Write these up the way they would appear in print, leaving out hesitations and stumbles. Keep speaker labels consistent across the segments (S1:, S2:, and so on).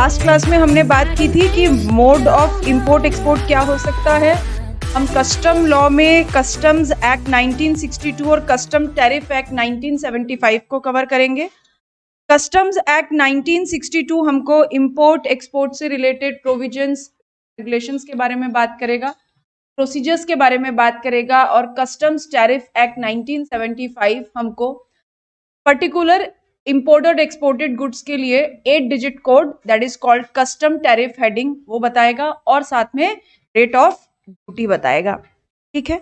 S1: Last class में हमने बात की थी कि मोड ऑफ इंपोर्ट एक्सपोर्ट क्या हो सकता है। हम कस्टम लॉ में कस्टम्स एक्ट 1962 और कस्टम टैरिफ एक्ट 1975 को कवर करेंगे। कस्टम्स एक्ट 1962 हमको इंपोर्ट एक्सपोर्ट से रिलेटेड प्रोविजंस रेगुलेशंस के बारे में बात करेगा, प्रोसीजर्स के बारे में बात करेगा, और कस्टम्स टैरिफ एक्ट 1975 हमको पर्टिकुलर इंपोर्टेड एक्सपोर्टेड गुड्स के लिए 8 digit code that is called custom tariff heading वो बताएगा, और साथ में रेट ऑफ ड्यूटी बताएगा। ठीक है,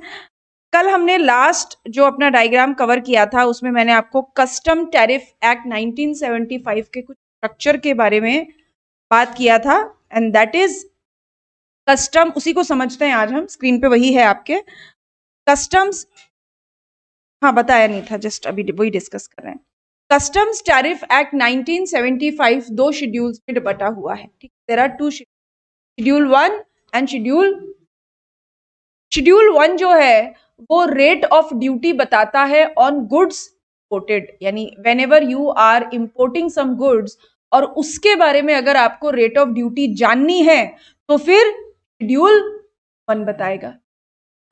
S1: कल हमने लास्ट जो अपना डायग्राम कवर किया था उसमें मैंने आपको कस्टम टैरिफ एक्ट 1975 के कुछ स्ट्रक्चर के बारे में बात किया था, एंड दैट इज कस्टम, उसी को समझते हैं आज हम। स्क्रीन पे वही है आपके कस्टम्स, हाँ बताया नहीं था, जस्ट अभी वही डिस्कस कर रहे हैं। कस्टम्स टैरिफ एक्ट 1975 दो शेड्यूल्स में बटा हुआ है। ठीक, there are two schedule 1 and schedule 1 जो है वो रेट ऑफ ड्यूटी बताता है ऑन गुड्स इंपोर्टेड, यानी whenever you are importing some goods और उसके बारे में अगर आपको रेट ऑफ ड्यूटी जाननी है तो फिर शेड्यूल 1 बताएगा।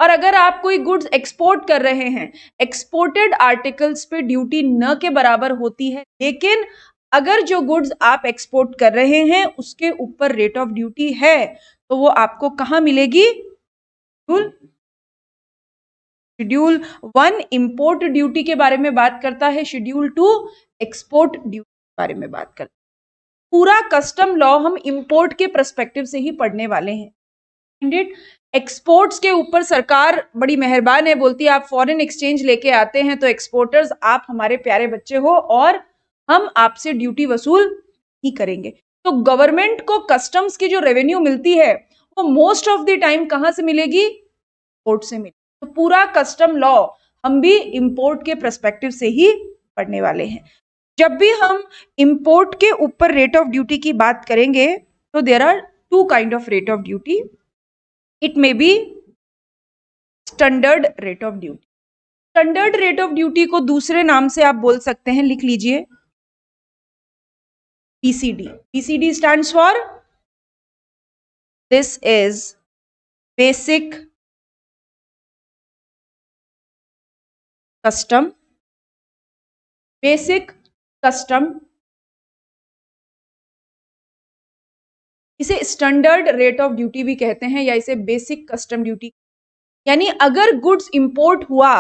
S1: और अगर आप कोई गुड्स एक्सपोर्ट कर रहे हैं, एक्सपोर्टेड आर्टिकल्स पे ड्यूटी न के बराबर होती है, लेकिन अगर जो गुड्स आप एक्सपोर्ट कर रहे हैं उसके ऊपर रेट ऑफ ड्यूटी है तो वो आपको कहां मिलेगी? शेड्यूल 1 इंपोर्ट ड्यूटी के बारे में बात करता है, शेड्यूल 2 एक्सपोर्ट ड्यूटी के बारे में बात करता है। पूरा कस्टम लॉ हम इंपोर्ट के पर्सपेक्टिव से ही पढ़ने वाले हैं। एक्सपोर्ट्स के ऊपर सरकार बड़ी मेहरबान है, बोलती है आप फॉरेन एक्सचेंज लेके आते हैं तो एक्सपोर्टर्स आप हमारे प्यारे बच्चे हो और हम आपसे ड्यूटी वसूल ही करेंगे। तो गवर्नमेंट को कस्टम्स की जो रेवेन्यू मिलती है वो मोस्ट ऑफ द टाइम कहां से मिलेगी? इंपोर्ट से मिलेगी। तो पूरा कस्टम लॉ हम भी इंपोर्ट के पर्सपेक्टिव से ही पढ़ने वाले हैं। जब भी हम इंपोर्ट के ऊपर रेट ऑफ ड्यूटी की बात करेंगे तो there are two kind of rate of duty. It may be standard rate of duty. Standard rate of duty को दूसरे नाम से आप बोल सकते हैं, लिख लीजिए PCD. PCD stands for this is basic custom. Basic custom, इसे स्टैंडर्ड रेट ऑफ ड्यूटी भी कहते हैं या इसे बेसिक कस्टम ड्यूटी। यानी अगर गुड्स इंपोर्ट हुआ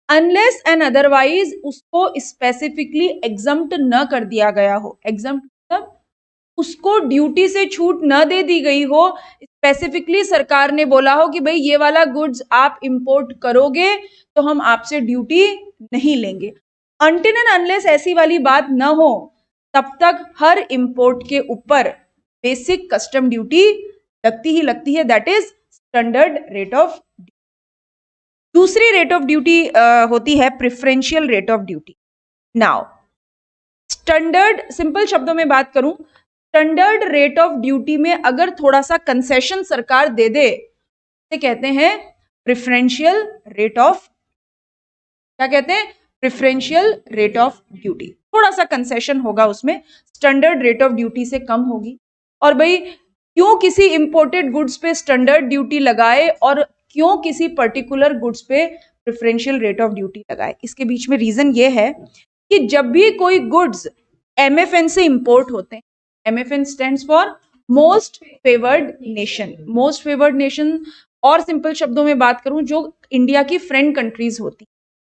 S1: अनलेस एंड अदरवाइज उसको स्पेसिफिकली एग्जम्प्ट न कर दिया गया हो, एग्जम्प्ट मतलब उसको ड्यूटी से छूट न दे दी गई हो, स्पेसिफिकली सरकार ने बोला हो कि भाई ये वाला गुड्स आप इंपोर्ट करोगे तो हम आपसे ड्यूटी नहीं लेंगे, अनटिल एंड अनलेस ऐसी वाली बात न हो तब तक हर इंपोर्ट के ऊपर बेसिक कस्टम ड्यूटी लगती ही लगती है, that is standard rate of. दूसरी रेट ऑफ ड्यूटी होती है preferential rate of duty. Now standard, simple शब्दों में बात करूं, स्टैंडर्ड रेट ऑफ ड्यूटी में अगर थोड़ा सा कंसेशन सरकार दे दे तो कहते हैं प्रेफरेंशियल रेट ऑफ, क्या कहते हैं? Preferential rate of duty. थोड़ा सा कंसेशन होगा उसमें, स्टैंडर्ड रेट ऑफ ड्यूटी से कम होगी। और भाई क्यों किसी इंपोर्टेड गुड्स पे स्टैंडर्ड ड्यूटी लगाए और क्यों किसी पर्टिकुलर गुड्स पे प्रेफरेंशियल रेट ऑफ ड्यूटी लगाए? इसके बीच में रीजन ये है कि जब भी कोई गुड्स MFN से इंपोर्ट होते हैं, MFN stands for most favoured nation, most favoured nation, और सिंपल शब्दों में बात करूं जो इंडिया की फ्रेंड कंट्रीज होती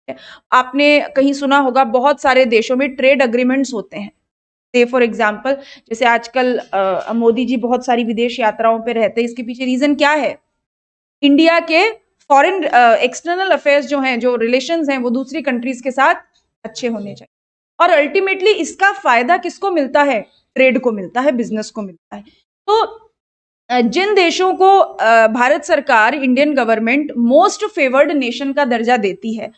S1: है। आपने कहीं सुना होगा बहुत सारे देशों में ट्रेड अग्रीमेंट्स होते हैं। फॉर एग्जाम्पल जैसे आजकल मोदी जी बहुत सारी विदेश यात्राओं पे रहते हैं, इसके पीछे रीजन क्या है? इंडिया के फॉरेन एक्सटर्नल अफेयर्स जो हैं, जो रिलेशंस हैं, वो दूसरी कंट्रीज के साथ अच्छे होने चाहिए। और अल्टीमेटली इसका फायदा किसको मिलता है? ट्रेड को मिलता है, बिजनेस को मिलता है। तो जिन देशों को भारत सरकार, Indian government most favoured nation का दर्जा देती है,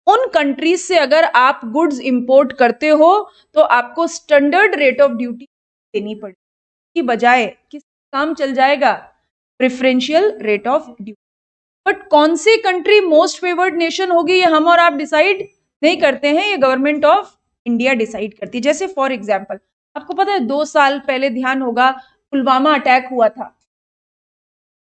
S1: उन कंट्रीज से अगर आप गुड्स इंपोर्ट करते हो तो आपको स्टैंडर्ड रेट ऑफ ड्यूटी देनी पड़ेगी, की बजाय किस काम चल जाएगा? Preferential rate of duty. But कौन सी कंट्री मोस्ट फेवर्ड नेशन होगी ये हम और आप डिसाइड नहीं करते हैं, ये गवर्नमेंट ऑफ इंडिया डिसाइड करती है। जैसे फॉर एग्जाम्पल आपको पता है 2 साल पहले ध्यान होगा पुलवामा अटैक हुआ था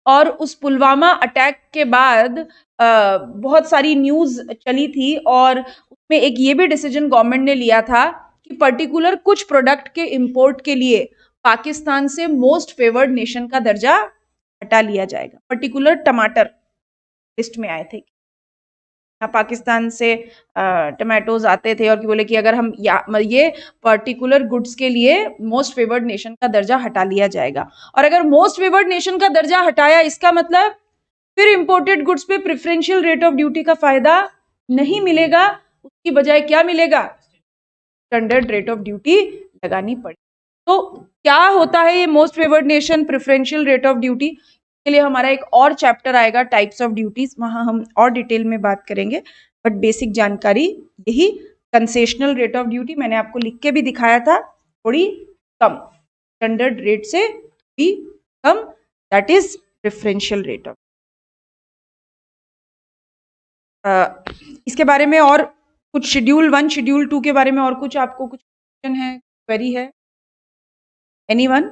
S1: और उस पुलवामा अटैक के बाद बहुत सारी न्यूज चली थी और उसमें एक ये भी डिसीजन गवर्नमेंट ने लिया था कि पर्टिकुलर कुछ प्रोडक्ट के इंपोर्ट के लिए पाकिस्तान से मोस्ट फेवर्ड नेशन का दर्जा हटा लिया जाएगा। पर्टिकुलर टमाटर लिस्ट में आए थे, पाकिस्तान से टमाटोज आते थे और बोले कि अगर हम ये पर्टिकुलर गुड्स के लिए मोस्ट फेवर्ड नेशन का दर्जा हटा लिया जाएगा। और अगर मोस्ट फेवर्ड नेशन का दर्जा हटाया, इसका मतलब फिर इंपोर्टेड गुड्स पे प्रेफरेंशियल रेट ऑफ ड्यूटी का फायदा नहीं मिलेगा, उसकी बजाय क्या मिलेगा, स्टैंडर्ड रेट ऑफ ड्यूटी लगानी पड़ेगी। तो क्या होता है ये most favoured nation preferential rate of duty, के लिए हमारा एक और चैप्टर आएगा टाइप्स ऑफ ड्यूटीज, वहां हम और डिटेल में बात करेंगे, बट बेसिक जानकारी यही। कंसेशनल रेट ऑफ ड्यूटी मैंने आपको लिख के भी दिखाया था, थोड़ी कम, स्टैंडर्ड रेट से भी कम, that is preferential rate of. इसके बारे में और कुछ शेड्यूल 1 शेड्यूल 2 के बारे में और कुछ आपको कुछ क्वेश्चन है, क्वेरी है, एनीवन?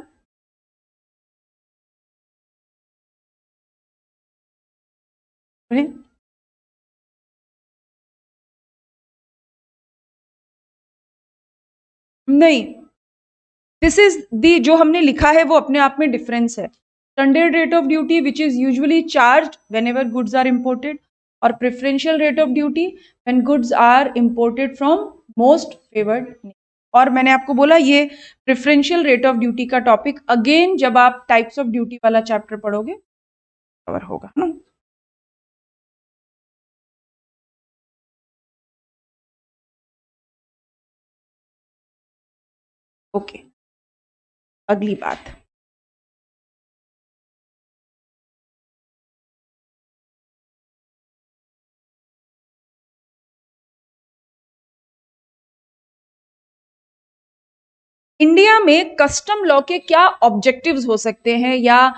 S1: नहीं, दिस इज दी, जो हमने लिखा है वो अपने आप में डिफरेंस है। Standard rate of duty which is usually charged whenever goods are imported, और preferential rate of duty when goods are imported from most favoured. और मैंने आपको बोला ये प्रेफरेंशियल रेट ऑफ ड्यूटी का टॉपिक अगेन जब आप टाइप्स ऑफ ड्यूटी वाला चैप्टर पढ़ोगे कवर होगा ना। ओके, अगली बात, इंडिया में कस्टम लॉ के क्या ऑब्जेक्टिव्स हो सकते हैं, या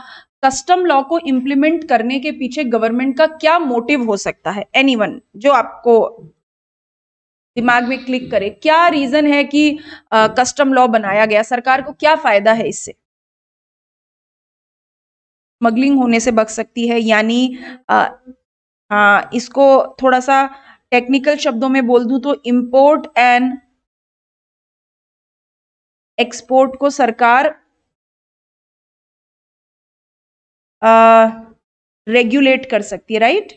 S1: कस्टम लॉ को इंप्लीमेंट करने के पीछे गवर्नमेंट का क्या मोटिव हो सकता है? एनीवन जो आपको दिमाग में क्लिक करे, क्या रीजन है कि कस्टम लॉ बनाया गया, सरकार को क्या फायदा है इससे? स्मगलिंग होने से बच सकती है, यानी इसको थोड़ा सा टेक्निकल शब्दों में बोल दूं तो इंपोर्ट एंड एक्सपोर्ट को सरकार रेगुलेट कर सकती है, राइट?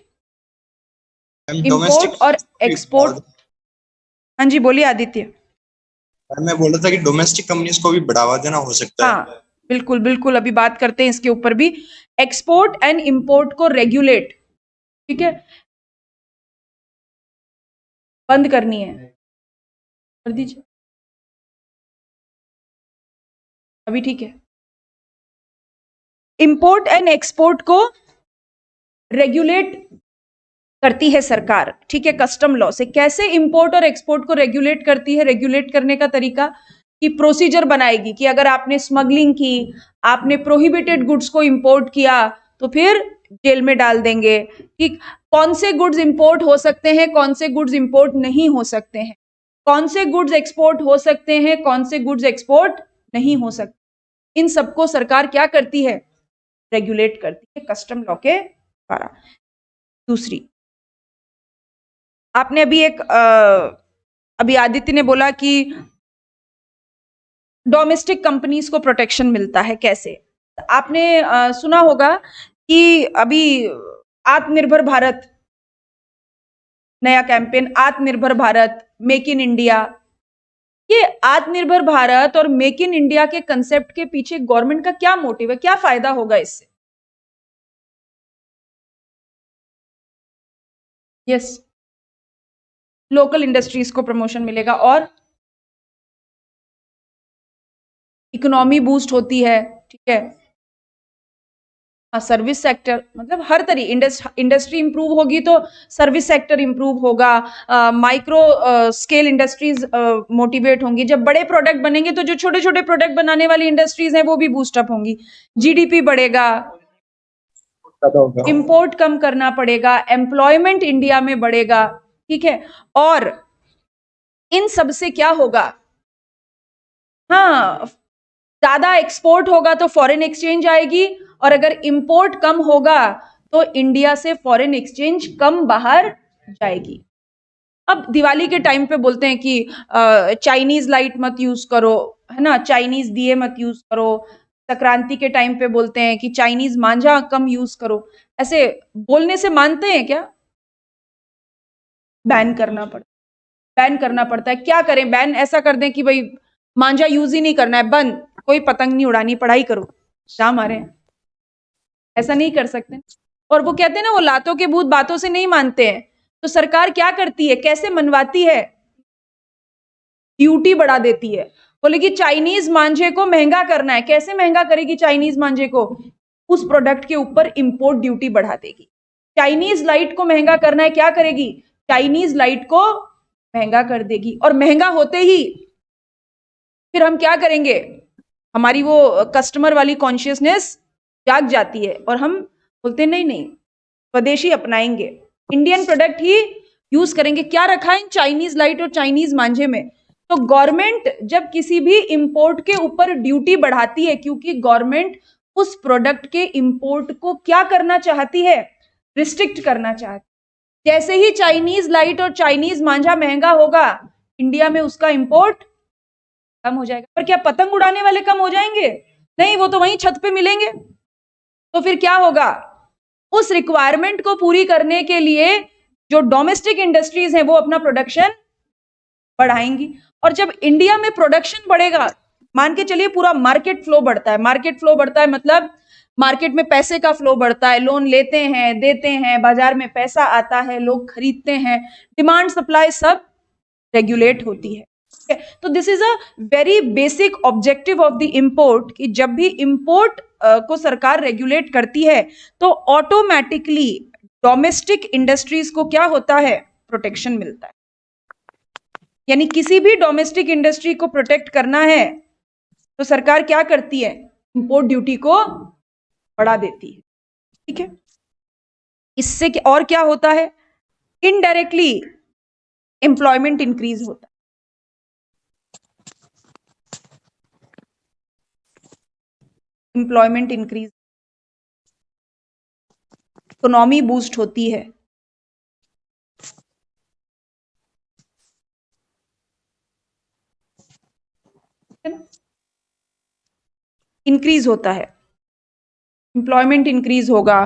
S1: इंपोर्ट और एक्सपोर्ट। हाँ जी, बोलिए आदित्य।
S2: मैं बोल रहा था कि डोमेस्टिक कंपनीज को भी बढ़ावा देना हो सकता है।
S1: हाँ बिल्कुल बिल्कुल, अभी बात करते हैं इसके ऊपर भी। एक्सपोर्ट एंड इंपोर्ट को रेगुलेट, ठीक है, बंद करनी है, कर दीजिए अभी, ठीक है। इंपोर्ट एंड एक्सपोर्ट को रेगुलेट करती है सरकार, ठीक है, कस्टम लॉ से। कैसे इंपोर्ट और एक्सपोर्ट को रेगुलेट करती है? रेगुलेट करने का तरीका कि प्रोसीजर बनाएगी कि अगर आपने स्मगलिंग की, आपने प्रोहिबिटेड गुड्स को इंपोर्ट किया तो फिर जेल में डाल देंगे, कि कौन से गुड्स इंपोर्ट हो सकते हैं, कौन से गुड्स इंपोर्ट नहीं हो सकते हैं, कौन से गुड्स एक्सपोर्ट हो सकते हैं, कौन से गुड्स एक्सपोर्ट नहीं हो सकते। इन सबको सरकार क्या करती है? रेगुलेट करती है कस्टम लॉ के द्वारा। दूसरी, आपने अभी अभी आदित्य ने बोला कि डोमेस्टिक कंपनीज को प्रोटेक्शन मिलता है, कैसे? आपने सुना होगा कि अभी आत्मनिर्भर भारत, नया कैंपेन आत्मनिर्भर भारत, मेक इन इंडिया। ये आत्मनिर्भर भारत और मेक इन इंडिया के कंसेप्ट के पीछे गवर्नमेंट का क्या मोटिव है, क्या फायदा होगा इससे? यस, लोकल इंडस्ट्रीज को प्रमोशन मिलेगा और इकोनॉमी बूस्ट होती है, ठीक है। हाँ, सर्विस सेक्टर, मतलब हर तरीके इंडस्ट्री इंप्रूव होगी तो सर्विस सेक्टर इंप्रूव होगा, माइक्रो स्केल इंडस्ट्रीज मोटिवेट होंगी। जब बड़े प्रोडक्ट बनेंगे तो जो छोटे छोटे प्रोडक्ट बनाने वाली इंडस्ट्रीज हैं वो भी बूस्टअप होंगी, जीडीपी बढ़ेगा, इंपोर्ट कम करना पड़ेगा, एम्प्लॉयमेंट इंडिया में बढ़ेगा, ठीक है। और इन सब से क्या होगा? हाँ, ज्यादा एक्सपोर्ट होगा तो फॉरेन एक्सचेंज आएगी, और अगर इंपोर्ट कम होगा तो इंडिया से फॉरेन एक्सचेंज कम बाहर जाएगी। अब दिवाली के टाइम पे बोलते हैं कि चाइनीज लाइट मत यूज करो, है ना, चाइनीज दिए मत यूज करो। संक्रांति के टाइम पे बोलते हैं कि चाइनीज मांझा कम यूज करो। ऐसे बोलने से मानते हैं क्या? बैन करना पड़ता, बैन करना पड़ता है। क्या करें? बैन ऐसा कर दें कि भाई मांझा यूज ही नहीं करना है, बंद, कोई पतंग नहीं उड़ानी, पढ़ाई करो, जा मारे। ऐसा नहीं कर सकते। और वो कहते हैं ना, वो लातों के भूत बातों से नहीं मानते हैं। तो सरकार क्या करती है, कैसे मनवाती है? ड्यूटी बढ़ा देती है। बोलेगी चाइनीज मांझे को महंगा करना है। कैसे महंगा करेगी चाइनीज मांझे को? उस प्रोडक्ट के ऊपर इंपोर्ट ड्यूटी बढ़ा देगी। चाइनीज लाइट को महंगा करना है, क्या करेगी? चाइनीज लाइट को महंगा कर देगी। और महंगा होते ही फिर हम क्या करेंगे? हमारी वो कस्टमर वाली कॉन्शियसनेस जाग जाती है और हम बोलते नहीं नहीं, स्वदेशी अपनाएंगे, इंडियन प्रोडक्ट ही यूज करेंगे। क्या रखा है चाइनीज लाइट और चाइनीज मांझे में? तो गवर्नमेंट जब किसी भी इंपोर्ट के ऊपर ड्यूटी बढ़ाती है, क्योंकि गवर्नमेंट उस प्रोडक्ट के इंपोर्ट को क्या करना चाहती है? रिस्ट्रिक्ट करना चाहती है। जैसे ही चाइनीज लाइट और चाइनीज मांझा महंगा होगा, इंडिया में उसका इंपोर्ट कम हो जाएगा। पर क्या पतंग उड़ाने वाले कम हो जाएंगे? नहीं, वो तो वहीं छत पे मिलेंगे। तो फिर क्या होगा? उस रिक्वायरमेंट को पूरी करने के लिए जो डोमेस्टिक इंडस्ट्रीज हैं वो अपना प्रोडक्शन बढ़ाएंगी। और जब इंडिया में प्रोडक्शन बढ़ेगा, मान के चलिए पूरा मार्केट फ्लो बढ़ता है। मार्केट फ्लो बढ़ता है मतलब मार्केट में पैसे का फ्लो बढ़ता है, लोन लेते हैं, देते हैं, बाजार में पैसा आता है, लोग खरीदते हैं, डिमांड सप्लाई सब रेगुलेट होती है। तो this is a very basic objective of the import, कि जब भी इंपोर्ट को सरकार रेगुलेट करती है तो ऑटोमेटिकली डोमेस्टिक इंडस्ट्रीज को क्या होता है? प्रोटेक्शन मिलता है। यानी किसी भी डोमेस्टिक इंडस्ट्री को प्रोटेक्ट करना है तो सरकार क्या करती है? इंपोर्ट ड्यूटी को बढ़ा देती है। ठीक है, इससे और क्या होता है? इनडायरेक्टली एम्प्लॉयमेंट इंक्रीज होता है। एम्प्लॉयमेंट इंक्रीज, इकोनॉमी बूस्ट होती है। इंक्रीज होता है, एम्प्लॉयमेंट इंक्रीज होगा,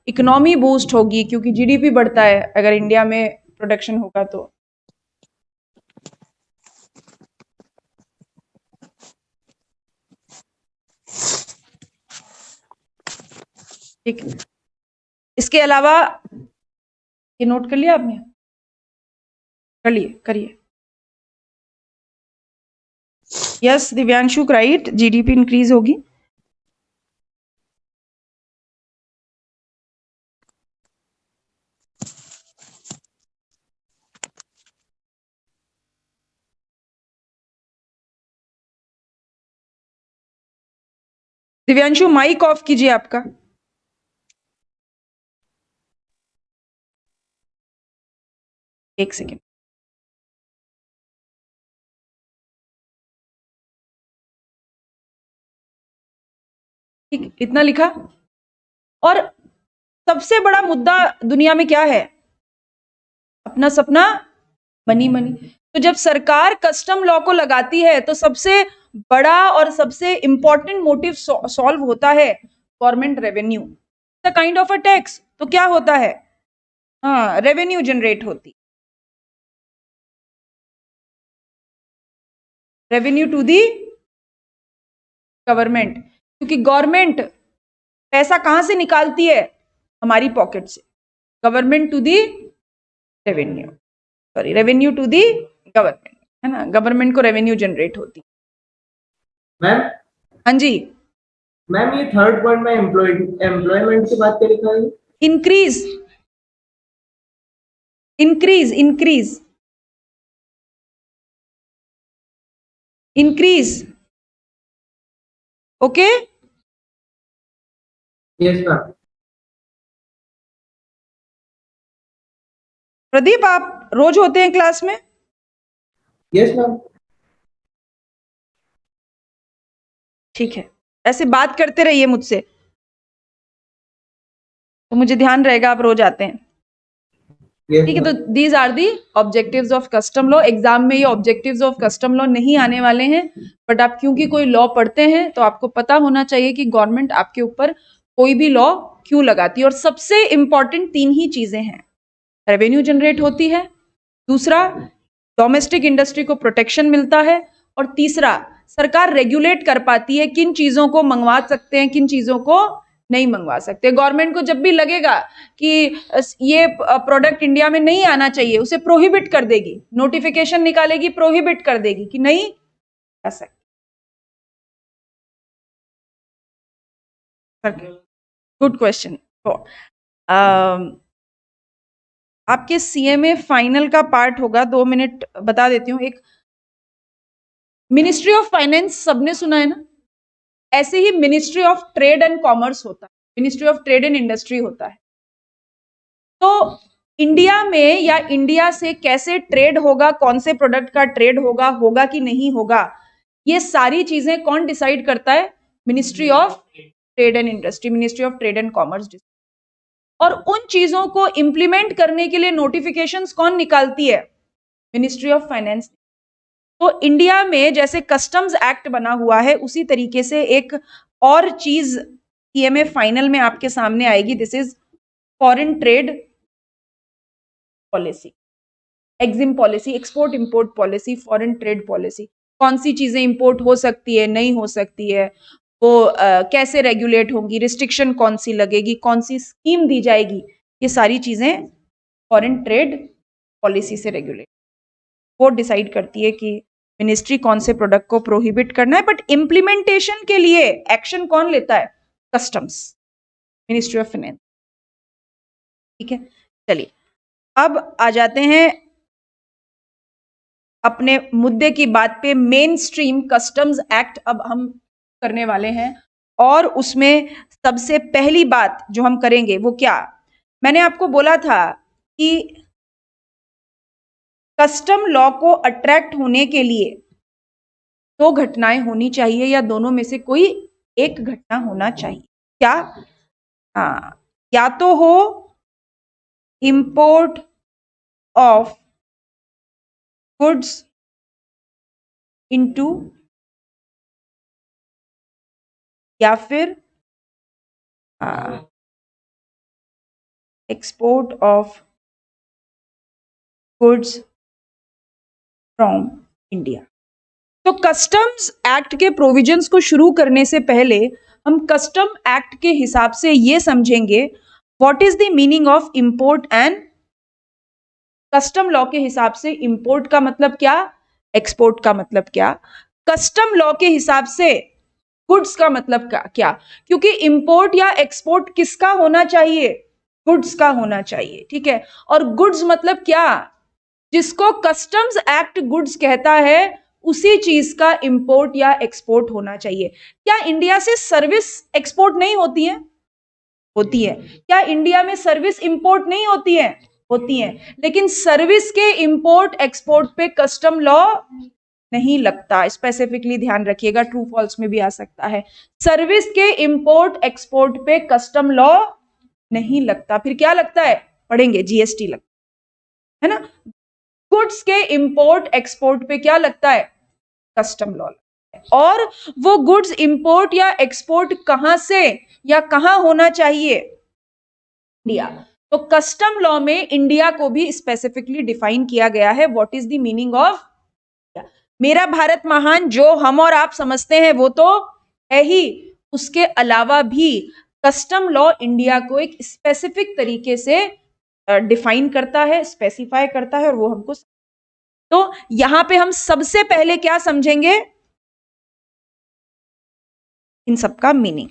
S1: इकोनॉमी बूस्ट होगी, क्योंकि जीडीपी बढ़ता है अगर इंडिया में प्रोडक्शन होगा तो। ठीक, इसके अलावा ये नोट कर लिया आपने? कर लिए, करिए। Yes Divyanshu, right, GDP increase होगी। दिव्यांशु माइक ऑफ कीजिए आपका। एक सेकेंड। ठीक, इतना लिखा। और सबसे बड़ा मुद्दा दुनिया में क्या है? अपना सपना, मनी मनी। तो जब सरकार कस्टम लॉ को लगाती है तो सबसे बड़ा और सबसे इंपॉर्टेंट मोटिव सॉल्व होता है government revenue, the kind of a tax. तो क्या होता है? हाँ, रेवेन्यू जनरेट होती, रेवेन्यू टू दी गवर्नमेंट। क्योंकि गवर्नमेंट पैसा कहां से निकालती है? हमारी पॉकेट से। Government to the revenue, sorry, revenue to the government, है ना, गवर्नमेंट को रेवेन्यू जनरेट होती।
S3: मैम,
S1: हाँ जी।
S3: मैम ये थर्ड पॉइंट में एम्प्लॉयमेंट की बात क्या लिखा है?
S1: Increase, increase, increase, increase. Okay,
S3: yes ma'am.
S1: Pradeep आप रोज होते हैं क्लास में?
S3: Yes ma'am.
S1: ठीक है, ऐसे बात करते रहिए मुझसे, तो मुझे ध्यान रहेगा आप रोज आते हैं।
S3: Yes,
S1: ठीक है, तो
S3: ma'am.
S1: These are the objectives of custom law. Exam में ये ऑब्जेक्टिव्स ऑफ कस्टम लॉ नहीं आने वाले हैं, बट आप क्योंकि कोई लॉ पढ़ते हैं तो आपको पता होना चाहिए कि गवर्नमेंट आपके ऊपर कोई भी लॉ क्यों लगाती है। और सबसे इंपॉर्टेंट 3 ही चीजें हैं, रेवेन्यू जनरेट होती है, दूसरा डोमेस्टिक इंडस्ट्री को प्रोटेक्शन मिलता है, और तीसरा सरकार रेगुलेट कर पाती है किन चीजों को मंगवा सकते हैं, किन चीजों को नहीं मंगवा सकते। गवर्नमेंट को जब भी लगेगा कि ये प्रोडक्ट इंडिया में नहीं आना चाहिए, उसे प्रोहिबिट कर देगी, नोटिफिकेशन निकालेगी, प्रोहिबिट कर देगी कि नहीं आ सकते। Good question. आपके सीएमए फाइनल का पार्ट होगा, 2 मिनट बता देती हूँ। एक मिनिस्ट्री ऑफ फाइनेंस सबने सुना है ना, ऐसे ही ministry of trade and commerce होता है, ministry of trade and industry होता है। तो इंडिया में या इंडिया से कैसे ट्रेड होगा, कौन से प्रोडक्ट का ट्रेड होगा, होगा कि नहीं होगा, ये सारी चीजें कौन डिसाइड करता है? Ministry of trade and industry, ministry of trade and commerce. और उन चीजों को इंप्लीमेंट करने के लिए नोटिफिकेशंस कौन निकालती है? Ministry of finance. तो इंडिया में जैसे कस्टम्स एक्ट बना हुआ है, उसी तरीके से एक और चीज सीएमए फाइनल में आपके सामने आएगी। This is foreign trade policy, EXIM policy, export import policy, foreign trade policy. कौन सी चीजें इंपोर्ट हो सकती है, नहीं हो सकती है, वो कैसे रेगुलेट होंगी, रिस्ट्रिक्शन कौन सी लगेगी, कौन सी स्कीम दी जाएगी, ये सारी चीजें फॉरेन ट्रेड पॉलिसी से रेगुलेट, वो डिसाइड करती है कि मिनिस्ट्री कौन से प्रोडक्ट को प्रोहिबिट करना है। बट इंप्लीमेंटेशन के लिए एक्शन कौन लेता है? Customs, ministry of finance. ठीक है, चलिए अब आ जाते हैं अपने मुद्दे की बात पे। मेन स्ट्रीम कस्टम्स एक्ट अब हम करने वाले हैं, और उसमें सबसे पहली बात जो हम करेंगे वो क्या, मैंने आपको बोला था कि कस्टम लॉ को अट्रैक्ट होने के लिए 2 घटनाएं होनी चाहिए, या दोनों में से कोई एक घटना होना चाहिए। क्या? हाँ, या तो हो इंपोर्ट ऑफ गुड्स इनटू, या फिर export of goods from India. तो कस्टम्स एक्ट के प्रोविजंस को शुरू करने से पहले हम कस्टम एक्ट के हिसाब से ये समझेंगे what is the meaning of import and custom law के हिसाब से इंपोर्ट का मतलब क्या, एक्सपोर्ट का मतलब क्या, कस्टम लॉ के हिसाब से गुड्स का मतलब क्या। क्योंकि इंपोर्ट या एक्सपोर्ट किसका होना चाहिए? गुड्स का होना चाहिए। ठीक है, और गुड्स मतलब क्या, जिसको कस्टम्स एक्ट गुड्स कहता है उसी चीज का इंपोर्ट या एक्सपोर्ट होना चाहिए। क्या इंडिया से सर्विस एक्सपोर्ट नहीं होती है? होती है। क्या इंडिया में सर्विस इंपोर्ट नहीं होती है? होती है। लेकिन सर्विस के इंपोर्ट एक्सपोर्ट पे कस्टम लॉ नहीं लगता। स्पेसिफिकली ध्यान रखिएगा, ट्रू फॉल्स में भी आ सकता है। सर्विस के इंपोर्ट एक्सपोर्ट पे कस्टम लॉ नहीं लगता, फिर क्या लगता है? पढ़ेंगे, जीएसटी लगता है ना। गुड्स के इंपोर्ट एक्सपोर्ट पे क्या लगता है? Custom law. और वो गुड्स इंपोर्ट या एक्सपोर्ट कहां से या कहां होना चाहिए? इंडिया। तो कस्टम लॉ में इंडिया को भी स्पेसिफिकली डिफाइन किया गया है। What is the meaning of मेरा भारत महान, जो हम और आप समझते हैं वो तो है ही, उसके अलावा भी कस्टम लॉ इंडिया को एक स्पेसिफिक तरीके से डिफाइन करता है, स्पेसिफाई करता है, और वो हमको, तो यहां पे हम सबसे पहले क्या समझेंगे? इन सबका मीनिंग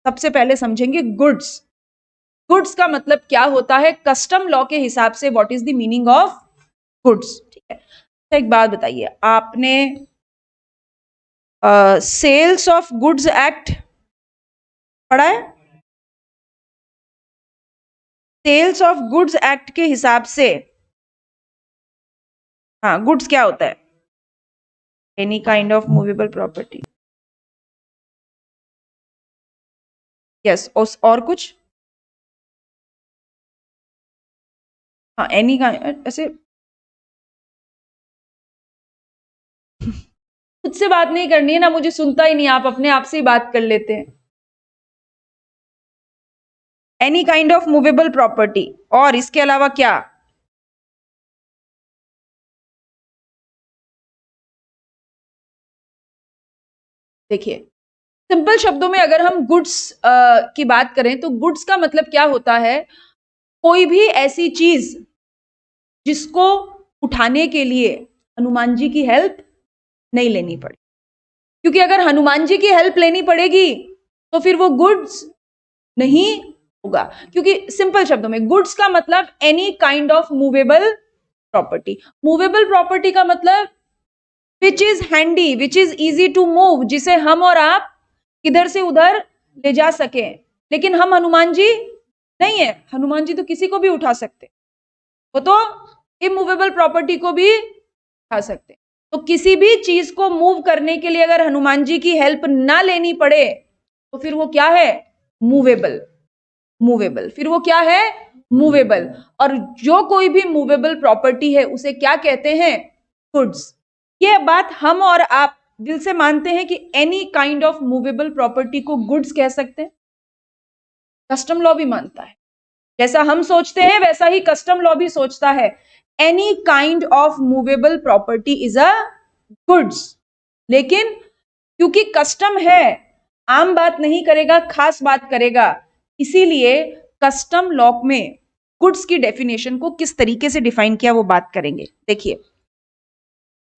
S1: सबसे पहले समझेंगे। गुड्स, गुड्स का मतलब क्या होता है कस्टम लॉ के हिसाब से, what is the meaning of goods. ठीक है, तो एक बात बताइए, आपने सेल्स ऑफ गुड्स एक्ट पढ़ा है? सेल्स ऑफ गुड्स एक्ट के हिसाब से, हाँ, गुड्स क्या होता है? Any kind of movable property. Yes, और कुछ? हाँ, एनी का ऐसे खुद से बात नहीं करनी है ना, मुझे सुनता ही नहीं, आप अपने आप से ही बात कर लेते हैं। Any kind of movable property, और इसके अलावा क्या? देखिए, सिंपल शब्दों में अगर हम गुड्स की बात करें तो गुड्स का मतलब क्या होता है? कोई भी ऐसी चीज जिसको उठाने के लिए हनुमान जी की हेल्प नहीं लेनी पड़े, क्योंकि अगर हनुमान जी की हेल्प लेनी पड़ेगी तो फिर वो गुड्स नहीं होगा। क्योंकि सिंपल शब्दों में गुड्स का मतलब any kind of movable property. Movable property का मतलब which is handy, which is easy to move, जिसे हम और आप इधर से उधर ले जा सके। लेकिन हम हनुमान जी नहीं है, हनुमान जी तो किसी को भी उठा सकते, वो तो इमूवेबल प्रॉपर्टी को भी उठा सकते। तो किसी भी चीज को मूव करने के लिए अगर हनुमान जी की हेल्प ना लेनी पड़े तो फिर वो क्या है? मूवेबल। मूवेबल, फिर वो क्या है? मूवेबल। और जो कोई भी मूवेबल प्रॉपर्टी है उसे क्या कहते हैं? गुड्स। ये बात हम और आप दिल से मानते हैं कि any kind of movable property को गुड्स कह सकते हैं। कस्टम लॉ भी मानता है, जैसा हम सोचते हैं वैसा ही कस्टम लॉ भी सोचता है। Any kind of movable property is a goods. लेकिन क्योंकि कस्टम है, आम बात नहीं करेगा, खास बात करेगा, इसीलिए कस्टम लॉ में गुड्स की डेफिनेशन को किस तरीके से डिफाइन किया वो बात करेंगे। देखिए,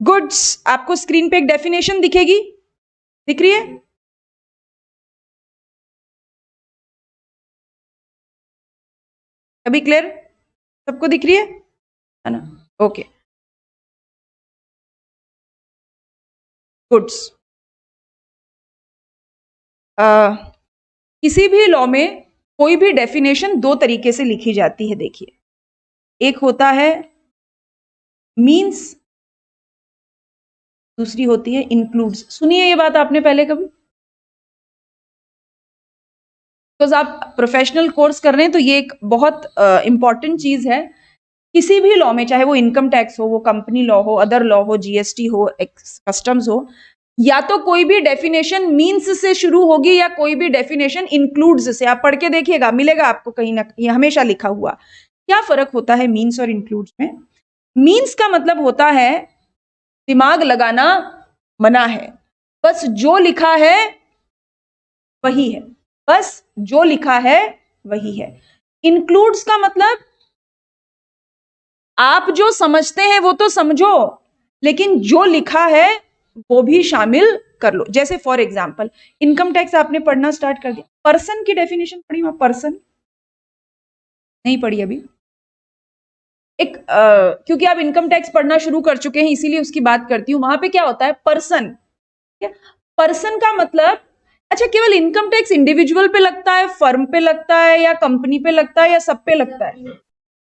S1: गुड्स, आपको स्क्रीन पे एक डेफिनेशन दिखेगी, दिख रही है? अभी क्लियर? सबको दिख रही है ना? ओके। गुड्स, किसी भी लॉ में कोई भी डेफिनेशन दो तरीके से लिखी जाती है। देखिए, एक होता है मीन्स, दूसरी होती है इंक्लूड्स। सुनिए ये बात आपने पहले कभी? बिकॉज आप प्रोफेशनल कोर्स कर रहे हैं तो ये एक बहुत इंपॉर्टेंट चीज है। किसी भी लॉ में, चाहे वो इनकम टैक्स हो, वो कंपनी लॉ हो, अदर लॉ हो, जीएसटी हो, कस्टम्स हो, या तो कोई भी डेफिनेशन मीन्स से शुरू होगी या कोई भी डेफिनेशन इंक्लूड्स से। आप पढ़ के देखिएगा, मिलेगा आपको कहीं ना कहीं हमेशा लिखा हुआ। क्या फर्क होता है मीन्स और इंक्लूड्स में? मीन्स का मतलब होता है दिमाग लगाना मना है, बस जो लिखा है वही है, बस जो लिखा है वही है। इंक्लूड्स का मतलब आप जो समझते हैं वो तो समझो, लेकिन जो लिखा है वो भी शामिल कर लो। जैसे फॉर एग्जाम्पल, इनकम टैक्स आपने पढ़ना स्टार्ट कर दिया, पर्सन की डेफिनेशन पढ़ी वहां? पर्सन नहीं पढ़ी अभी? एक क्योंकि आप इनकम टैक्स पढ़ना शुरू कर चुके हैं इसीलिए उसकी बात करती हूँ। वहां पे क्या होता है? पर्सन। पर्सन का मतलब, अच्छा, केवल इनकम टैक्स इंडिविजुअल पे लगता है, फर्म पे लगता है, या कंपनी पे लगता है, या सब पे लगता है?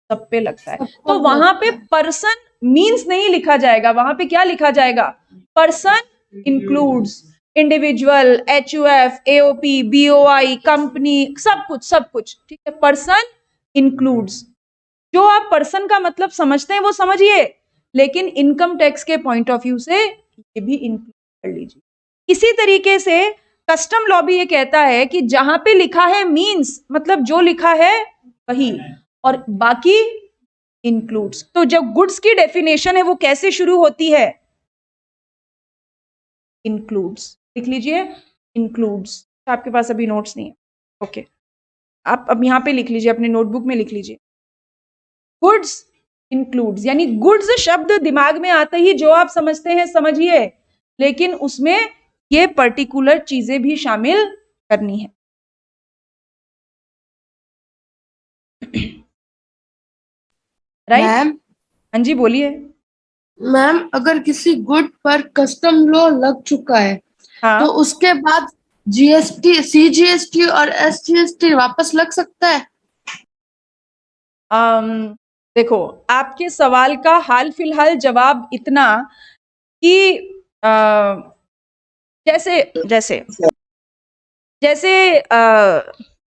S1: सब पे लगता है। तो वहां पे पर्सन मीन्स नहीं लिखा जाएगा, वहां पे क्या लिखा जाएगा? Person includes individual, HUF, AOP, BOI, company, सब कुछ, सब कुछ। ठीक है, पर्सन इंक्लूड्स। जो आप पर्सन का मतलब समझते हैं वो समझिए, लेकिन इनकम टैक्स के पॉइंट ऑफ व्यू से ये भी इंक्लूड कर लीजिए। इसी तरीके से कस्टम लॉ भी ये कहता है कि जहां पे लिखा है मीन्स, मतलब जो लिखा है वही, और बाकी इंक्लूड्स। तो जब गुड्स की डेफिनेशन है वो कैसे शुरू होती है? इंक्लूड्स। लिख लीजिए, इंक्लूड्स। आपके पास अभी नोट्स नहीं है, ओके, आप अब यहां पे लिख लीजिए, अपने नोटबुक में लिख लीजिए, गुड्स इंक्लूड्स। यानी गुड्स शब्द दिमाग में आते ही जो आप समझते हैं समझिए, लेकिन उसमें ये पर्टिकुलर चीजें भी शामिल करनी है। राइट?
S4: मैम,
S1: हाँ जी, बोलिए।
S4: मैम अगर किसी गुड पर कस्टम लॉ लग चुका है
S1: हाँ,
S4: तो उसके बाद जीएसटी, सीजीएसटी और एसजीएसटी वापस लग सकता है?
S1: देखो, आपके सवाल का हाल फिलहाल जवाब इतना कि जैसे जैसे जैसे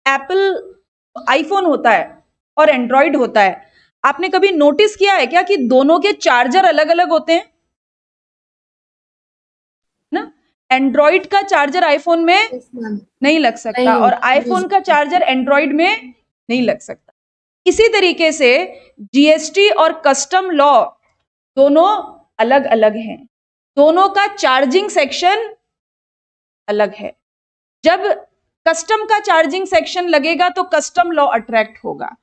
S1: एप्पल आईफोन होता है और एंड्रॉइड होता है, आपने कभी नोटिस किया है क्या कि दोनों के चार्जर अलग अलग होते हैं ना? एंड्रॉइड का चार्जर आईफोन में
S4: Yes, ma'am.
S1: नहीं लग सकता
S4: नहीं,
S1: और आईफोन का चार्जर एंड्रॉइड में नहीं लग सकता। इसी तरीके से जीएसटी और कस्टम लॉ दोनों अलग अलग हैं, दोनों का चार्जिंग सेक्शन अलग है। जब कस्टम का चार्जिंग सेक्शन लगेगा तो कस्टम लॉ अट्रैक्ट होगा,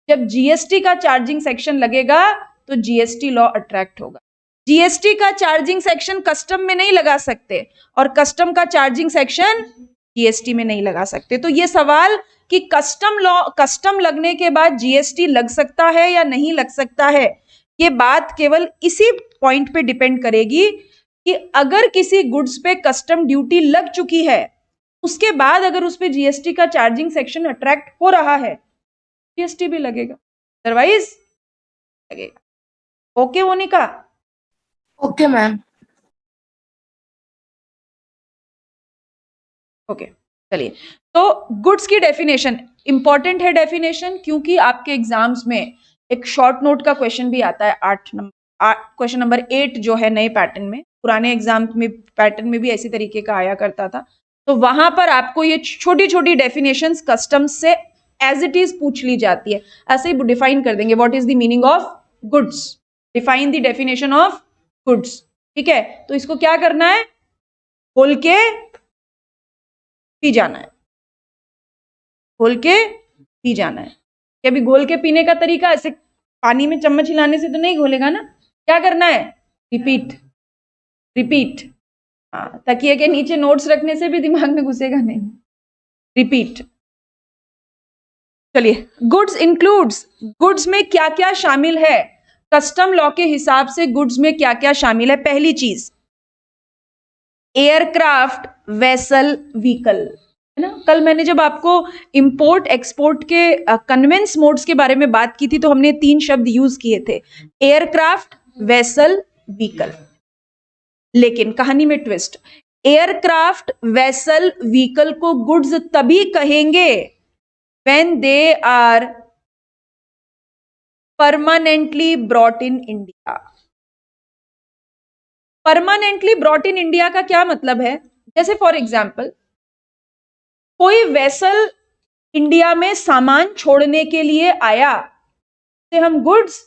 S1: जब जीएसटी का चार्जिंग सेक्शन लगेगा तो जीएसटी लॉ अट्रैक्ट होगा। जीएसटी का चार्जिंग सेक्शन कस्टम में नहीं लगा सकते और कस्टम का चार्जिंग सेक्शन जीएसटी में नहीं लगा सकते। तो ये सवाल कि कस्टम लगने के बाद जीएसटी लग सकता है या नहीं लग सकता है, ये बात केवल इसी पॉइंट पे डिपेंड करेगी कि अगर किसी गुड्स पे कस्टम ड्यूटी लग चुकी है, उसके बाद अगर उस पे जीएसटी का चार्जिंग सेक्शन अट्रैक्ट हो रहा है, जीएसटी भी लगेगा, अदरवाइज लगेगा। Okay Monica?
S4: Okay ma'am.
S1: Okay, चलिए। तो गुड्स की डेफिनेशन इंपॉर्टेंट है, डेफिनेशन, क्योंकि आपके एग्जाम्स में एक शॉर्ट नोट का क्वेश्चन भी आता है, क्वेश्चन नंबर 8 जो है नए पैटर्न में, पुराने एग्जाम में पैटर्न में भी ऐसी तरीके का आया करता था। तो वहां पर आपको ये छोटी छोटी डेफिनेशंस कस्टम्स से एज इट इज पूछ ली जाती है। ऐसे ही डिफाइन कर देंगे, what is the meaning of goods, define the definition of goods. ठीक है, तो इसको क्या करना है, खोल के पी जाना है, घोल के पी जाना है। कि अभी घोल के पीने का तरीका ऐसे पानी में चम्मच हिलाने से तो नहीं घोलेगा ना, क्या करना है, रिपीट रिपीट। हाँ, तकिए के नीचे नोट्स रखने से भी दिमाग में घुसेगा नहीं, रिपीट। चलिए, गुड्स इंक्लूड्स, गुड्स में क्या क्या शामिल है, कस्टम लॉ के हिसाब से गुड्स में क्या क्या शामिल है। पहली चीज, एयरक्राफ्ट, वेसल, व्हीकल, है ना। कल मैंने जब आपको इंपोर्ट एक्सपोर्ट के कन्वेंस मोड्स के बारे में बात की थी तो हमने 3 शब्द यूज किए थे, एयरक्राफ्ट, वेसल, व्हीकल। लेकिन कहानी में ट्विस्ट, एयरक्राफ्ट, वेसल, व्हीकल को गुड्स तभी कहेंगे when they are permanently brought in India. Permanently brought in India का क्या मतलब है, जैसे फॉर एग्जाम्पल कोई वेसल इंडिया में सामान छोड़ने के लिए आया, से हम गुड्स,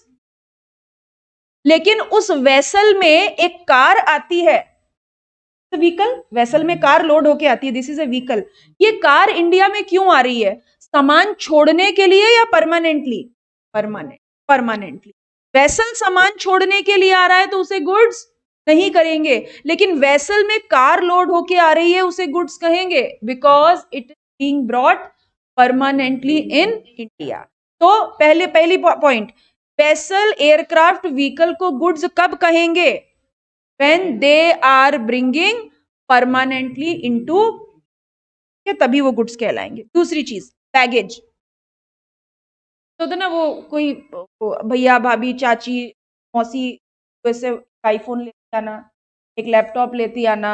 S1: लेकिन उस वेसल में एक कार आती है, व्हीकल, वेसल में कार लोड होके आती है, दिस इज अ व्हीकल। ये कार इंडिया में क्यों आ रही है, सामान छोड़ने के लिए या परमानेंटली? परमानेंटली। वेसल सामान छोड़ने के लिए आ रहा है तो उसे गुड्स नहीं करेंगे, लेकिन वेसल में कार लोड होके आ रही है उसे गुड्स कहेंगे, because it is being brought permanently in India. तो पहली पॉइंट, वेसल, एयरक्राफ्ट, व्हीकल को गुड्स कब कहेंगे, when they are bringing permanently into, तभी वो गुड्स कहलाएंगे। दूसरी चीज, बैगेज। तो ना वो कोई भैया भाभी चाची मौसी वैसे आईफोन लेते आना, एक लैपटॉप लेते आना,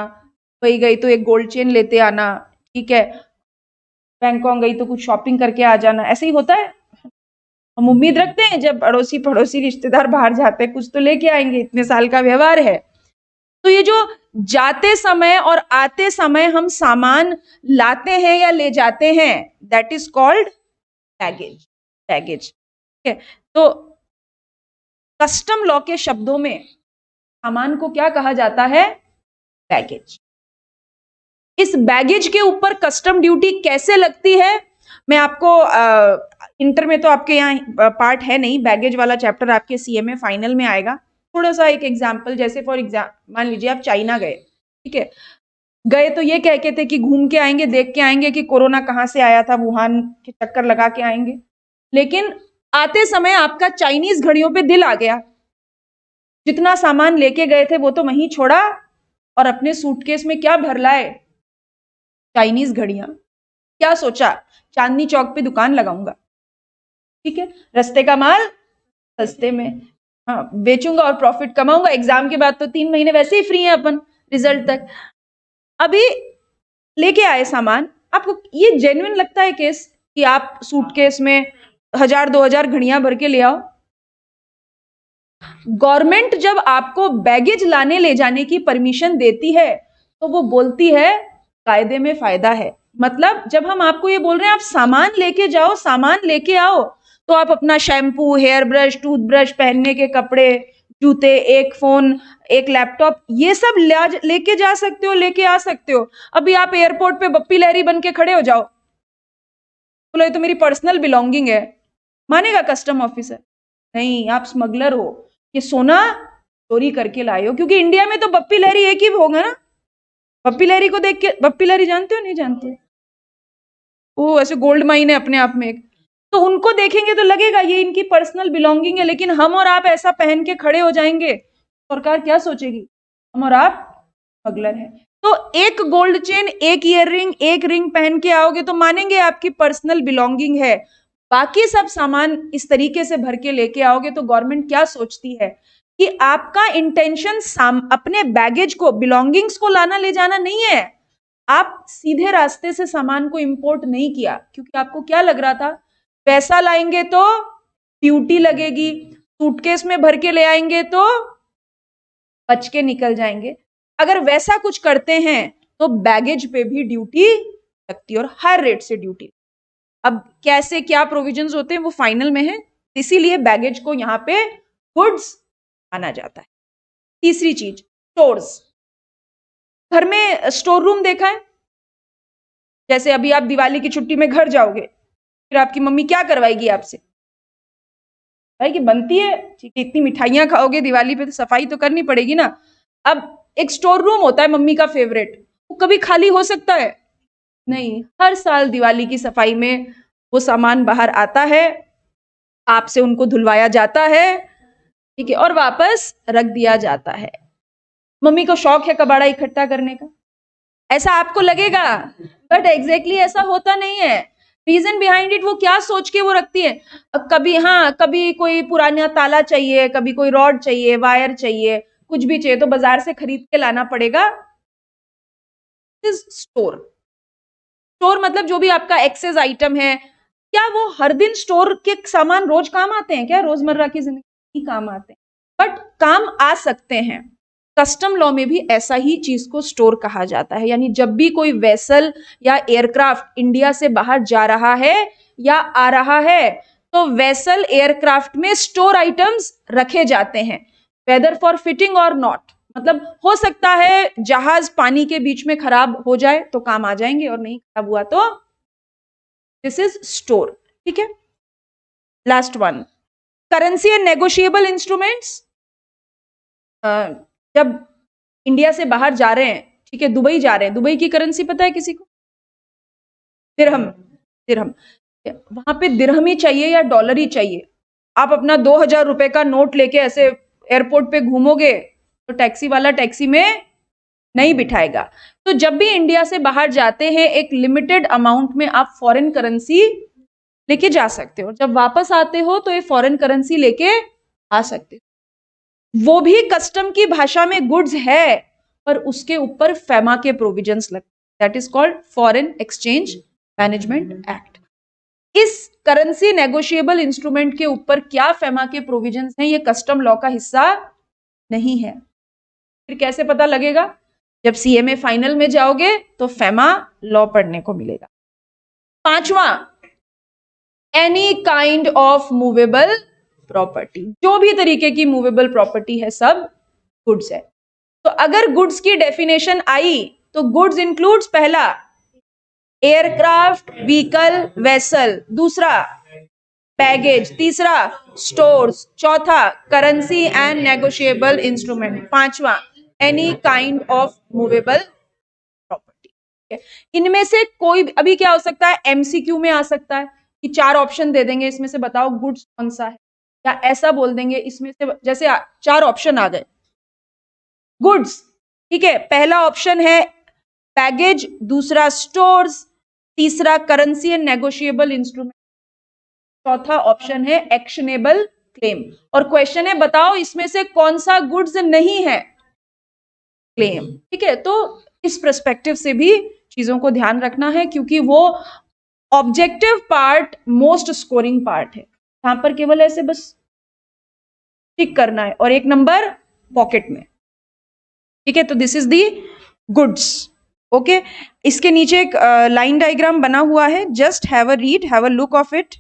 S1: वही गई तो एक गोल्ड चेन लेते आना, ठीक है, बैंकॉक गई तो कुछ शॉपिंग करके आ जाना, ऐसे ही होता है। हम उम्मीद रखते हैं जब पड़ोसी रिश्तेदार बाहर जाते हैं कुछ तो लेके आएंगे, इतने साल का व्यवहार है। तो ये जो जाते समय और आते समय हम सामान लाते हैं या ले जाते हैं, दैट इज कॉल्ड बैगेज। ठीक है, तो कस्टम लॉ के शब्दों में सामान को क्या कहा जाता है, बैगेज। इस बैगेज के ऊपर कस्टम ड्यूटी कैसे लगती है, मैं आपको इंटर में तो आपके यहाँ पार्ट है नहीं, बैगेज वाला चैप्टर आपके सीएमए फाइनल में आएगा। थोड़ा सा एक एग्जाम्पल, जैसे फॉर एग्जाम्पल मान लीजिए आप चाइना गए, ठीक है, गए तो ये कह के थे कि घूम के आएंगे, देख के आएंगे कि कोरोना कहाँ से आया था, वुहान के चक्कर लगा के आएंगे, लेकिन आते समय आपका चाइनीज घड़ियों पे दिल आ गया, जितना सामान लेके गए थे वो तो वहीं छोड़ा और अपने सूटकेस में क्या भर लाए, चाइनीज घड़ियां। क्या सोचा, चांदनी चौक पे दुकान लगाऊंगा, ठीक है, रस्ते का माल सस्ते में, हाँ, बेचूंगा और प्रॉफिट कमाऊंगा, एग्जाम के बाद तो 3 महीने वैसे ही फ्री हैं अपन रिजल्ट तक। अभी लेके आए सामान, आपको ये जेन्युइन लगता है केस कि आप सूटकेस में 1000-2000 घड़ियां भर के ले आओ? गवर्नमेंट जब आपको बैगेज लाने ले जाने की परमिशन देती है तो वो बोलती है कायदे में फायदा है। मतलब जब हम आपको ये बोल रहे हैं आप सामान लेके जाओ, सामान लेके आओ, तो आप अपना शैम्पू, हेयर ब्रश, टूथब्रश, पहनने के कपड़े, जूते, एक फोन, एक लैपटॉप, ये सब लेके जा सकते हो, लेके आ सकते हो। अभी आप एयरपोर्ट पे बप्पी लहरी बन के खड़े हो जाओ, बोलो ये तो मेरी पर्सनल बिलोंगिंग है, मानेगा कस्टम ऑफिसर? नहीं, आप स्मगलर हो, ये सोना चोरी करके लाए हो। क्योंकि इंडिया में तो बप्पी लहरी एक ही होगा ना। बप्पी लहरी को देख के, बप्पी लहरी जानते हो नहीं जानते? वो ऐसे गोल्ड माइन है अपने आप में एक, तो उनको देखेंगे तो लगेगा ये इनकी पर्सनल बिलोंगिंग है, लेकिन हम और आप ऐसा पहन के खड़े हो जाएंगे, सरकार क्या सोचेगी? हम और आप स्मगलर हैं। तो एक गोल्ड चेन, एक ईयर रिंग, एक रिंग पहन के आओगे तो मानेंगे आपकी पर्सनल बिलोंगिंग है। बाकी सब सामान इस तरीके से भर के लेके आओगे तो गवर्नमेंट क्या सोचती है कि आपका इंटेंशन अपने बैगेज को, बिलोंगिंग्स को लाना ले जाना नहीं है। आप सीधे रास्ते से सामान को इंपोर्ट नहीं किया, क्योंकि आपको क्या लग रहा था पैसा लाएंगे तो ड्यूटी लगेगी, सूटकेस में भर के ले आएंगे तो बच के निकल जाएंगे। अगर वैसा कुछ करते हैं तो बैगेज पे भी ड्यूटी लगती है और हर रेट से ड्यूटी। अब कैसे क्या प्रोविजंस होते हैं वो फाइनल में है, इसीलिए बैगेज को यहाँ पे गुड्स माना जाता है। तीसरी चीज, स्टोर्स। घर में स्टोर रूम देखा है? जैसे अभी आप दिवाली की छुट्टी में घर जाओगे, फिर आपकी मम्मी क्या करवाएगी आपसे? भाई कि बनती है, ठीक है, इतनी मिठाइयां खाओगे दिवाली पे तो सफाई तो करनी पड़ेगी ना। अब एक स्टोर रूम होता है मम्मी का फेवरेट, वो कभी खाली हो सकता है? नहीं, हर साल दिवाली की सफाई में वो सामान बाहर आता है, आपसे उनको धुलवाया जाता है, ठीक है, और वापस रख दिया जाता है। मम्मी को शौक है कबाड़ा इकट्ठा करने का, ऐसा आपको लगेगा, बट एग्जैक्टली ऐसा होता नहीं है। रीजन बिहाइंड इट, वो क्या सोच के वो रखती है। कभी कोई पुराना ताला चाहिए, कभी कोई रॉड चाहिए, वायर चाहिए, कुछ भी चाहिए तो बाजार से खरीद के लाना पड़ेगा। स्टोर मतलब जो भी आपका एक्सेस आइटम है, क्या वो हर दिन स्टोर के सामान रोज काम आते हैं क्या? रोजमर्रा की जिंदगी काम आते हैं, बट काम आ सकते हैं। कस्टम लॉ में भी ऐसा ही चीज को स्टोर कहा जाता है। यानी जब भी कोई वेसल या एयरक्राफ्ट इंडिया से बाहर जा रहा है या आ रहा है तो वेसल एयरक्राफ्ट में स्टोर आइटम्स रखे जाते हैं, वेदर फॉर फिटिंग और नॉट। मतलब हो सकता है जहाज पानी के बीच में खराब हो जाए तो काम आ जाएंगे, और नहीं खराब हुआ तो दिस इज स्टोर। ठीक है, last one, currency and negotiable instruments. जब इंडिया से बाहर जा रहे हैं, ठीक है, दुबई जा रहे हैं, दुबई की करेंसी पता है किसी को? दिरहम। वहां पे दिरहम ही चाहिए या डॉलर ही चाहिए? आप अपना 2000 रुपए का नोट लेके ऐसे एयरपोर्ट पे घूमोगे तो टैक्सी वाला टैक्सी में नहीं बिठाएगा। तो जब भी इंडिया से बाहर जाते हैं एक लिमिटेड अमाउंट में आप फॉरेन करेंसी लेके जा सकते हो, जब वापस आते हो तो ये फॉरेन करेंसी लेके आ सकते हो। वो भी कस्टम की भाषा में गुड्स है, पर उसके ऊपर फेमा के प्रोविजंस लगते, that is called foreign exchange management act. इस करेंसी नेगोशिएबल इंस्ट्रूमेंट के ऊपर क्या फेमा के प्रोविजंस हैं, ये कस्टम लॉ का हिस्सा नहीं है। फिर कैसे पता लगेगा? जब सीएमए फाइनल में जाओगे तो फेमा लॉ पढ़ने को मिलेगा। पांचवा, any kind of movable property. जो भी तरीके की मूवेबल प्रॉपर्टी है सब गुड्स है। तो अगर गुड्स की डेफिनेशन आई तो गुड्स इंक्लूड्स, पहला एयरक्राफ्ट, व्हीकल, वेसल, दूसरा बैगेज, तीसरा स्टोर्स, चौथा करेंसी एंड नेगोशिएबल इंस्ट्रूमेंट, पांचवा any kind of movable property. इनमें से कोई, अभी क्या हो सकता है, एमसीक्यू में आ सकता है कि 4 ऑप्शन दे देंगे, इसमें से बताओ गुड्स कौन सा है, या ऐसा बोल देंगे इसमें से, जैसे 4 ऑप्शन आ गए गुड्स, ठीक है, पहला ऑप्शन है बैगेज, दूसरा स्टोर्स, तीसरा करेंसी एंड नेगोशिएबल इंस्ट्रूमेंट, चौथा ऑप्शन है एक्शनेबल क्लेम। और क्वेश्चन है बताओ इसमें से कौन सा गुड्स नहीं है, क्लेम। ठीक है, तो इस पर्सपेक्टिव से भी चीजों को ध्यान रखना है क्योंकि वो objective part most scoring part है। यहां पर केवल ऐसे बस टिक करना है और एक नंबर पॉकेट में। ठीक है, तो this is the goods. Okay, इसके नीचे एक लाइन डायग्राम बना हुआ है, just have a read, have a look of it.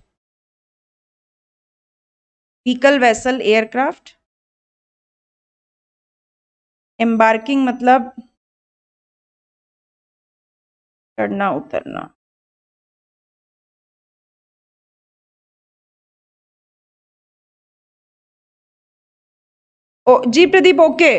S1: Vehicle, vessel, aircraft. Embarking मतलब चढ़ना उतरना। ओ जी प्रदीप, ओके।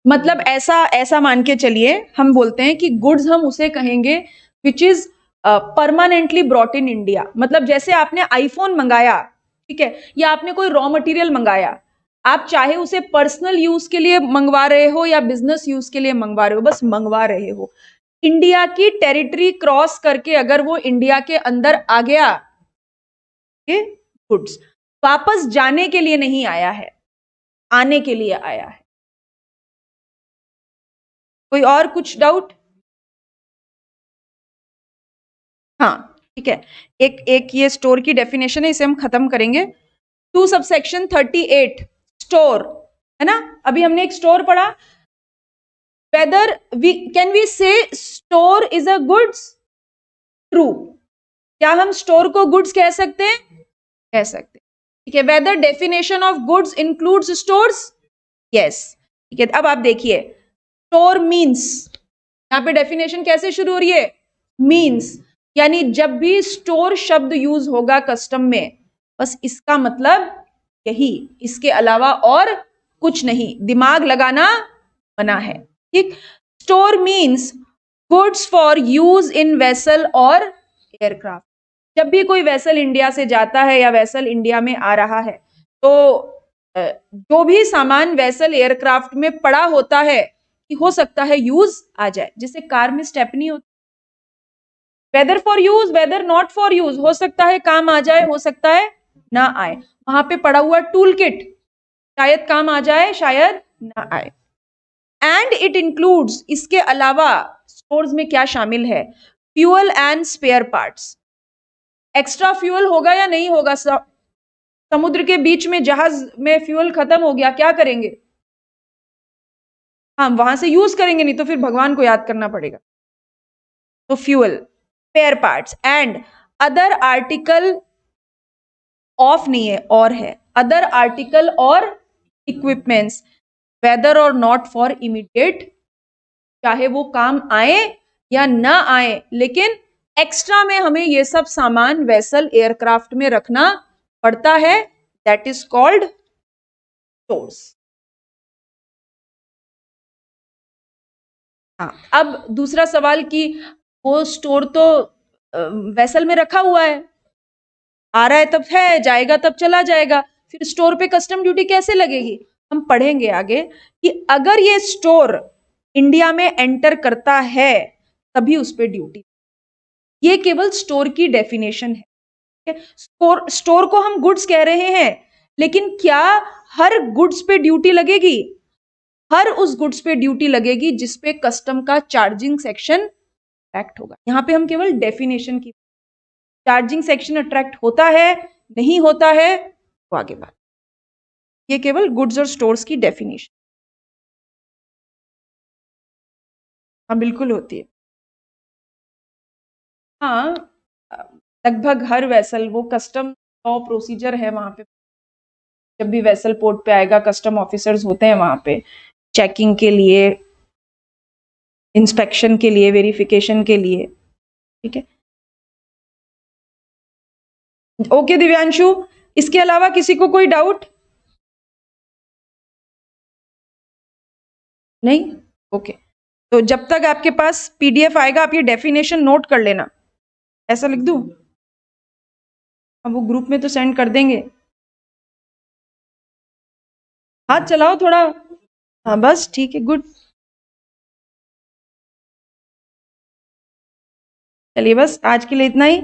S1: मतलब ऐसा ऐसा मान के चलिए, हम बोलते हैं कि गुड्स हम उसे कहेंगे which is permanently brought in India. मतलब जैसे आपने आईफोन मंगाया, ठीक है, या आपने कोई रॉ मटेरियल मंगाया, आप चाहे उसे पर्सनल यूज के लिए मंगवा रहे हो या बिजनेस यूज के लिए मंगवा रहे हो, बस मंगवा रहे हो। इंडिया की टेरिटरी क्रॉस करके अगर वो इंडिया के अंदर आ गया, गुड्स वापस जाने के लिए नहीं आया है, आने के लिए आया है। कोई और कुछ डाउट? हाँ ठीक है, एक ये स्टोर की डेफिनेशन है, इसे हम खत्म करेंगे। टू सबसेक्शन 38 स्टोर, है ना। अभी हमने एक स्टोर पढ़ा। वेदर वी कैन वी से store is a goods? True. क्या हम स्टोर को गुड्स कह सकते हैं? कह सकते हैं। ठीक है, whether definition of goods includes stores? Yes. ठीक है, अब आप देखिए, स्टोर मीन्स, यहां पे डेफिनेशन कैसे शुरू हो रही है? मीन्स, यानी जब भी स्टोर शब्द यूज होगा कस्टम में, बस इसका मतलब यही, इसके अलावा और कुछ नहीं। दिमाग लगाना मना है। ठीक, store means goods for use in vessel और एयरक्राफ्ट। जब भी कोई वेसल इंडिया से जाता है या वेसल इंडिया में आ रहा है, तो जो भी सामान वेसल एयरक्राफ्ट में पड़ा होता है कि हो सकता है यूज आ जाए, जैसे कार में स्टेपनी होती, whether for use whether not for use, हो सकता है काम आ जाए, हो सकता है ना आए। वहां पे पड़ा हुआ टूल किट शायद काम आ जाए, शायद ना आए। एंड इट इंक्लूड्स, इसके अलावा स्टोर्स में क्या शामिल है? Fuel and spare parts. Extra fuel होगा या नहीं होगा? समुद्र के बीच में जहाज में फ्यूल खत्म हो गया, क्या करेंगे? हम वहां से यूज करेंगे, नहीं तो फिर भगवान को याद करना पड़ेगा। तो fuel, spare parts and other article of नहीं है, और है, अदर आर्टिकल और इक्विपमेंट्स वेदर और नॉट फॉर इमीडिएट, चाहे वो काम आए या ना आए, लेकिन एक्स्ट्रा में हमें ये सब सामान वेसल एयरक्राफ्ट में रखना पड़ता है। That is called stores. हाँ, अब दूसरा सवाल कि वो स्टोर तो वेसल में रखा हुआ है, आ रहा है तब है, जाएगा तब चला जाएगा, फिर स्टोर पे कस्टम ड्यूटी कैसे लगेगी? हम पढ़ेंगे आगे कि अगर ये स्टोर इंडिया में एंटर करता है तभी उस पर ड्यूटी। ये केवल स्टोर की डेफिनेशन है। स्टोर को हम गुड्स कह रहे हैं, लेकिन क्या हर गुड्स पे ड्यूटी लगेगी? हर उस गुड्स पे ड्यूटी लगेगी जिसपे कस्टम का चार्जिंग सेक्शन अट्रैक्ट होगा। यहां पे हम केवल डेफिनेशन की, चार्जिंग सेक्शन अट्रैक्ट होता है नहीं होता है तो आगे बात। ये केवल गुड्स और स्टोर्स की डेफिनेशन। हाँ बिल्कुल होती है। हाँ, लगभग हर वेसल, वो कस्टम लॉ प्रोसीजर है वहां पे। जब भी वेसल पोर्ट पे आएगा, कस्टम ऑफिसर्स होते हैं वहां पे चेकिंग के लिए, इंस्पेक्शन के लिए, वेरिफिकेशन के लिए। ठीक है, ओके दिव्यांशु, इसके अलावा किसी को कोई डाउट? नहीं, ओके। तो जब तक आपके पास पीडीएफ आएगा, आप ये डेफिनेशन नोट कर लेना। ऐसा लिख दूं? अब वो ग्रुप में तो सेंड कर देंगे। हाथ चलाओ थोड़ा। हाँ बस ठीक है, गुड। चलिए बस आज के लिए इतना ही।